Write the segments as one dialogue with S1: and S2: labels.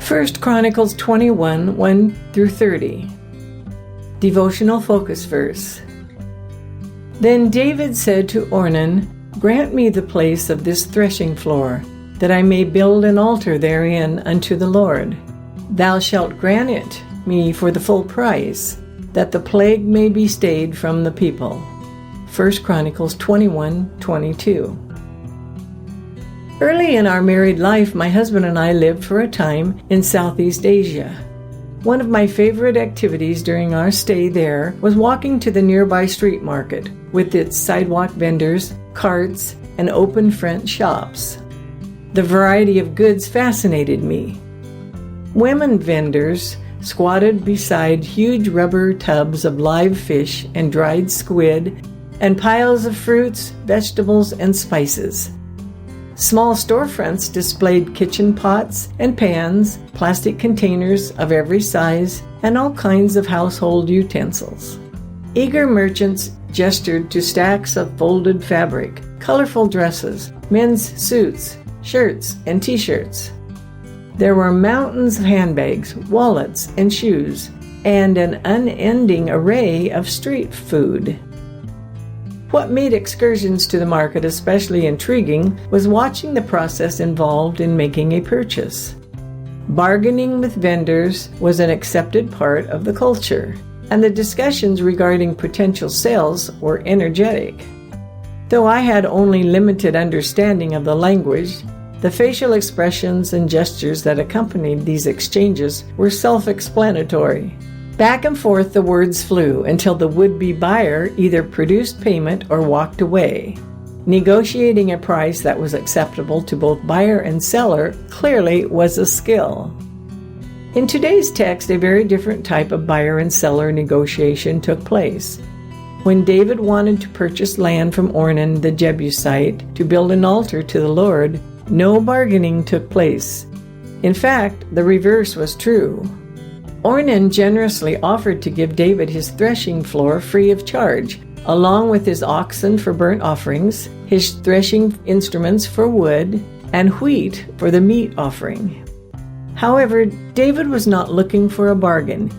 S1: 1 Chronicles 21, 1 through 30. Devotional focus verse. Then David said to Ornan, "Grant me the place of this threshing floor, that I may build an altar therein unto the Lord. Thou shalt grant it me for the full price, that the plague may be stayed from the people." 1 Chronicles 21, 22. Early in our married life, my husband and I lived for a time in Southeast Asia. One of my favorite activities during our stay there was walking to the nearby street market with its sidewalk vendors, carts, and open front shops. The variety of goods fascinated me. Women vendors squatted beside huge rubber tubs of live fish and dried squid and piles of fruits, vegetables, and spices. Small storefronts displayed kitchen pots and pans, plastic containers of every size, and all kinds of household utensils. Eager merchants gestured to stacks of folded fabric, colorful dresses, men's suits, shirts, and t-shirts. There were mountains of handbags, wallets, and shoes, and an unending array of street food. What made excursions to the market especially intriguing was watching the process involved in making a purchase. Bargaining with vendors was an accepted part of the culture, and the discussions regarding potential sales were energetic. Though I had only limited understanding of the language, the facial expressions and gestures that accompanied these exchanges were self-explanatory. Back and forth the words flew until the would-be buyer either produced payment or walked away. Negotiating a price that was acceptable to both buyer and seller clearly was a skill. In today's text, a very different type of buyer and seller negotiation took place. When David wanted to purchase land from Ornan the Jebusite to build an altar to the Lord, no bargaining took place. In fact, the reverse was true. Ornan generously offered to give David his threshing floor free of charge, along with his oxen for burnt offerings, his threshing instruments for wood, and wheat for the meat offering. However, David was not looking for a bargain.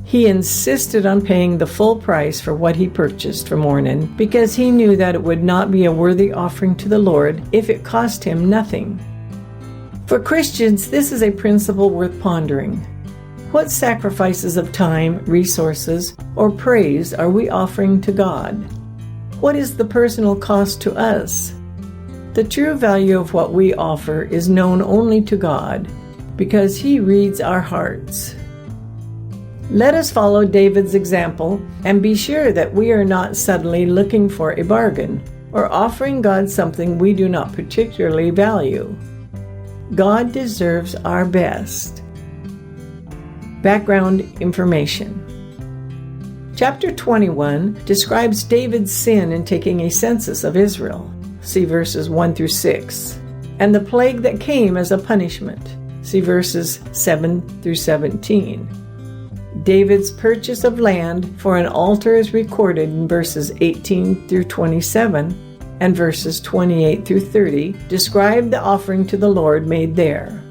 S1: He insisted on paying the full price for what he purchased from Ornan because he knew that it would not be a worthy offering to the Lord if it cost him nothing. For Christians, this is a principle worth pondering. What sacrifices of time, resources, or praise are we offering to God? What is the personal cost to us? The true value of what we offer is known only to God, because He reads our hearts. Let us follow David's example and be sure that we are not suddenly looking for a bargain or offering God something we do not particularly value. God deserves our best. Background information. Chapter 21 describes David's sin in taking a census of Israel. See verses 1 through 6. And the plague that came as a punishment. See verses 7 through 17. David's purchase of land for an altar is recorded in verses 18 through 27, and verses 28 through 30 describe the offering to the Lord made there.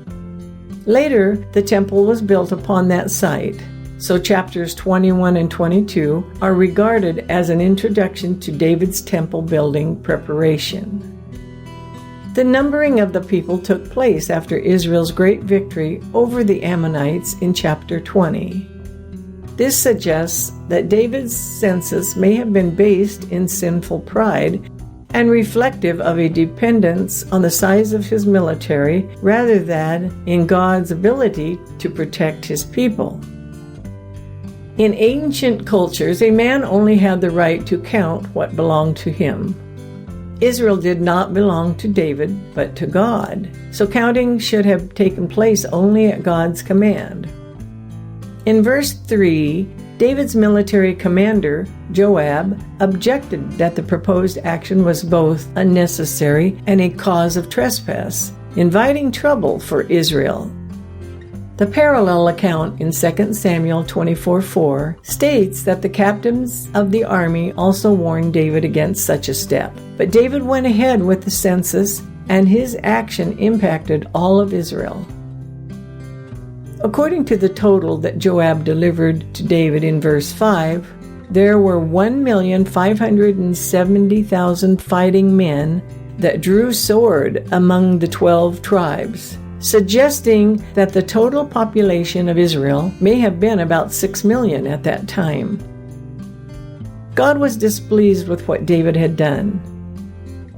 S1: Later, the temple was built upon that site, so chapters 21 and 22 are regarded as an introduction to David's temple building preparation. The numbering of the people took place after Israel's great victory over the Ammonites in chapter 20. This suggests that David's census may have been based in sinful pride and reflective of a dependence on the size of his military rather than in God's ability to protect his people. In ancient cultures, a man only had the right to count what belonged to him. Israel did not belong to David, but to God, so counting should have taken place only at God's command. In verse 3, David's military commander, Joab, objected that the proposed action was both unnecessary and a cause of trespass, inviting trouble for Israel. The parallel account in 2 Samuel 24:4 states that the captains of the army also warned David against such a step. But David went ahead with the census, and his action impacted all of Israel. According to the total that Joab delivered to David in verse 5, there were 1,570,000 fighting men that drew sword among the 12 tribes, suggesting that the total population of Israel may have been about 6 million at that time. God was displeased with what David had done.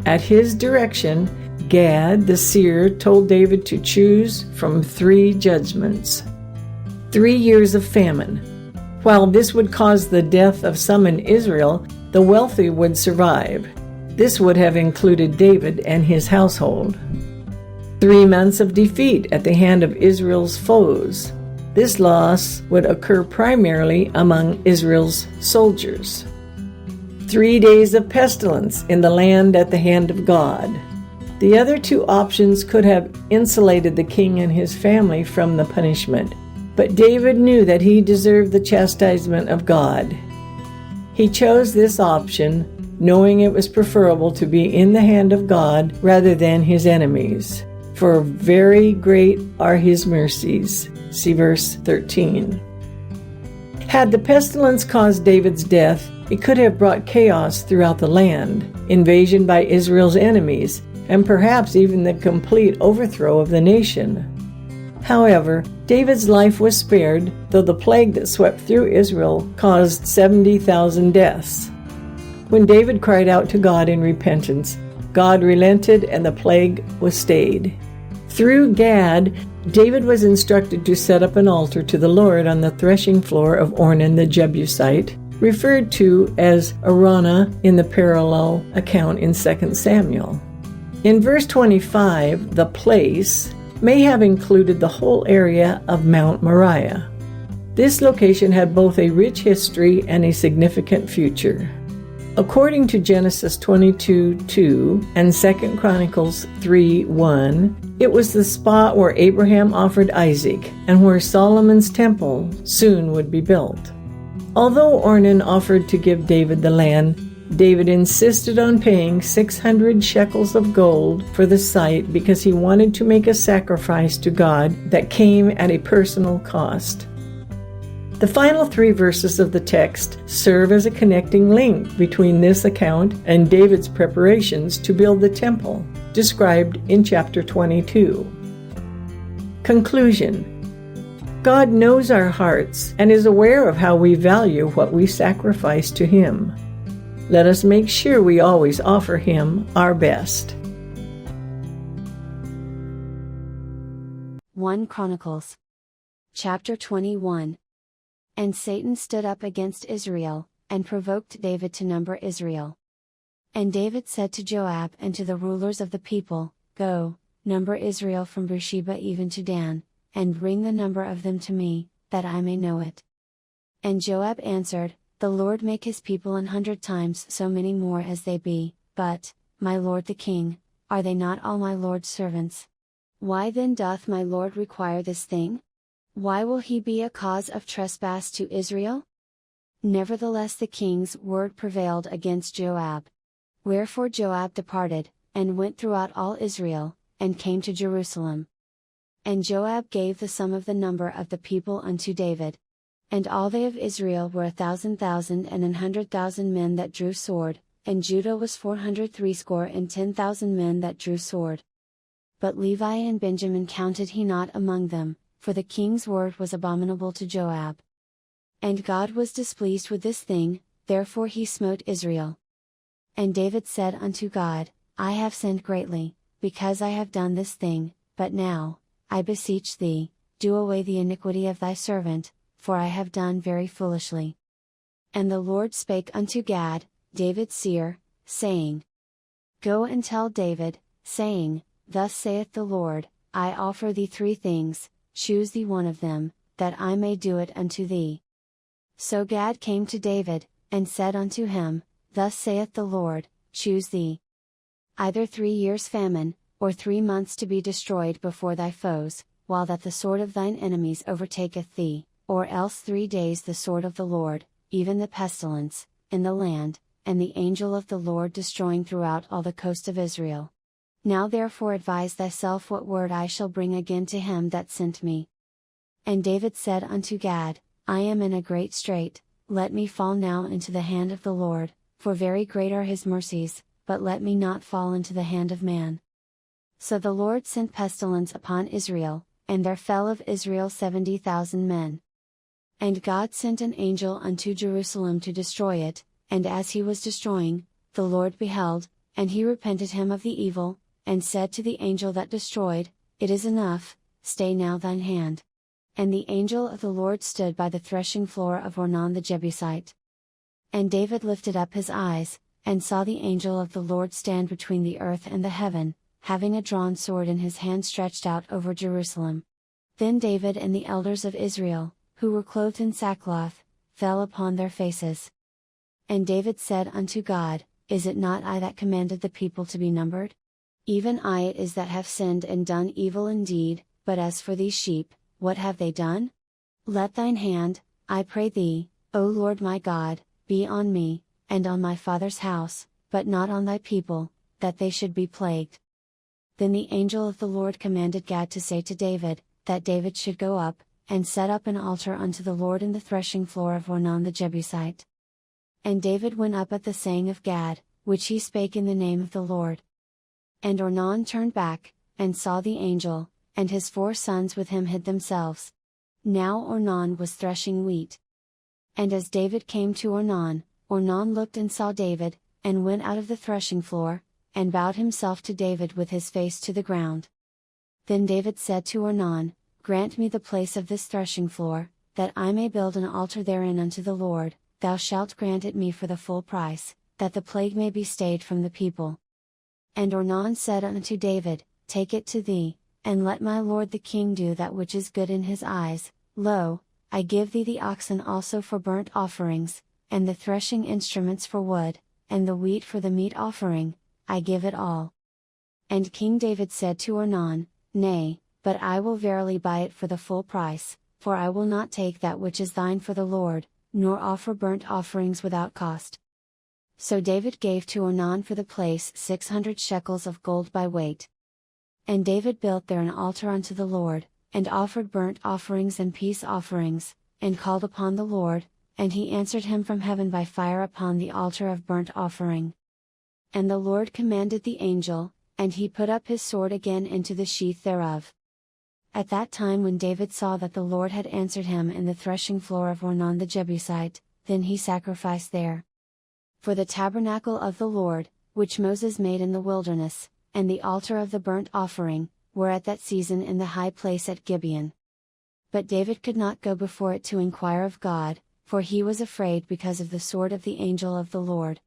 S1: At his direction, Gad the seer told David to choose from 3 judgments. 3 years of famine. While this would cause the death of some in Israel, the wealthy would survive. This would have included David and his household. 3 months of defeat at the hand of Israel's foes. This loss would occur primarily among Israel's soldiers. 3 days of pestilence in the land at the hand of God. The other 2 options could have insulated the king and his family from the punishment, but David knew that he deserved the chastisement of God. He chose this option, knowing it was preferable to be in the hand of God rather than his enemies. For very great are his mercies. See verse 13. Had the pestilence caused David's death, it could have brought chaos throughout the land, invasion by Israel's enemies, and perhaps even the complete overthrow of the nation. However, David's life was spared, though the plague that swept through Israel caused 70,000 deaths. When David cried out to God in repentance, God relented and the plague was stayed. Through Gad, David was instructed to set up an altar to the Lord on the threshing floor of Ornan the Jebusite, referred to as Araunah in the parallel account in 2 Samuel. In verse 25, the place may have included the whole area of Mount Moriah. This location had both a rich history and a significant future. According to Genesis 22:2 and 2 Chronicles 3:1, it was the spot where Abraham offered Isaac and where Solomon's temple soon would be built. Although Ornan offered to give David the land, David insisted on paying 600 shekels of gold for the site because he wanted to make a sacrifice to God that came at a personal cost. The final 3 verses of the text serve as a connecting link between this account and David's preparations to build the temple, described in chapter 22. Conclusion. God knows our hearts and is aware of how we value what we sacrifice to Him. Let us make sure we always offer Him our best.
S2: 1 Chronicles chapter 21. And Satan stood up against Israel, and provoked David to number Israel. And David said to Joab and to the rulers of the people, Go, number Israel from Beersheba even to Dan, and bring the number of them to me, that I may know it. And Joab answered, The Lord make his people 100 times so many more as they be, but, my lord the king, are they not all my lord's servants? Why then doth my lord require this thing? Why will he be a cause of trespass to Israel? Nevertheless the king's word prevailed against Joab. Wherefore Joab departed, and went throughout all Israel, and came to Jerusalem. And Joab gave the sum of the number of the people unto David. And all they of Israel were 1,000,000 and 100,000 men that drew sword, and Judah was 460,010 men that drew sword. But Levi and Benjamin counted he not among them, for the king's word was abominable to Joab. And God was displeased with this thing, therefore he smote Israel. And David said unto God, I have sinned greatly, because I have done this thing, but now, I beseech thee, do away the iniquity of thy servant, for I have done very foolishly. And the Lord spake unto Gad, David's seer, saying, Go and tell David, saying, Thus saith the Lord, I offer thee 3 things, choose thee one of them, that I may do it unto thee. So Gad came to David, and said unto him, Thus saith the Lord, choose thee. Either 3 years famine, or 3 months to be destroyed before thy foes, while that the sword of thine enemies overtaketh thee, or else 3 days the sword of the Lord, even the pestilence, in the land, and the angel of the Lord destroying throughout all the coast of Israel. Now therefore advise thyself what word I shall bring again to him that sent me. And David said unto Gad, I am in a great strait, let me fall now into the hand of the Lord, for very great are his mercies, but let me not fall into the hand of man. So the Lord sent pestilence upon Israel, and there fell of Israel 70,000 men. And God sent an angel unto Jerusalem to destroy it, and as he was destroying, the Lord beheld, and he repented him of the evil, and said to the angel that destroyed, It is enough, stay now thine hand. And the angel of the Lord stood by the threshing floor of Ornan the Jebusite. And David lifted up his eyes, and saw the angel of the Lord stand between the earth and the heaven, having a drawn sword in his hand stretched out over Jerusalem. Then David and the elders of Israel, who were clothed in sackcloth, fell upon their faces. And David said unto God, Is it not I that commanded the people to be numbered? Even I it is that have sinned and done evil indeed, but as for these sheep, what have they done? Let thine hand, I pray thee, O Lord my God, be on me, and on my father's house, but not on thy people, that they should be plagued. Then the angel of the Lord commanded Gad to say to David, that David should go up, and set up an altar unto the Lord in the threshing floor of Ornan the Jebusite. And David went up at the saying of Gad, which he spake in the name of the Lord. And Ornan turned back, and saw the angel, and his 4 sons with him hid themselves. Now Ornan was threshing wheat. And as David came to Ornan, Ornan looked and saw David, and went out of the threshing floor, and bowed himself to David with his face to the ground. Then David said to Ornan, Grant me the place of this threshing floor, that I may build an altar therein unto the Lord, thou shalt grant it me for the full price, that the plague may be stayed from the people. And Ornan said unto David, Take it to thee, and let my lord the king do that which is good in his eyes. Lo, I give thee the oxen also for burnt offerings, and the threshing instruments for wood, and the wheat for the meat offering, I give it all. And King David said to Ornan, Nay, but I will verily buy it for the full price, for I will not take that which is thine for the Lord, nor offer burnt offerings without cost. So David gave to Ornan for the place 600 shekels of gold by weight. And David built there an altar unto the Lord, and offered burnt offerings and peace offerings, and called upon the Lord, and he answered him from heaven by fire upon the altar of burnt offering. And the Lord commanded the angel, and he put up his sword again into the sheath thereof. At that time when David saw that the Lord had answered him in the threshing floor of Ornan the Jebusite, then he sacrificed there. For the tabernacle of the Lord, which Moses made in the wilderness, and the altar of the burnt offering, were at that season in the high place at Gibeon. But David could not go before it to inquire of God, for he was afraid because of the sword of the angel of the Lord.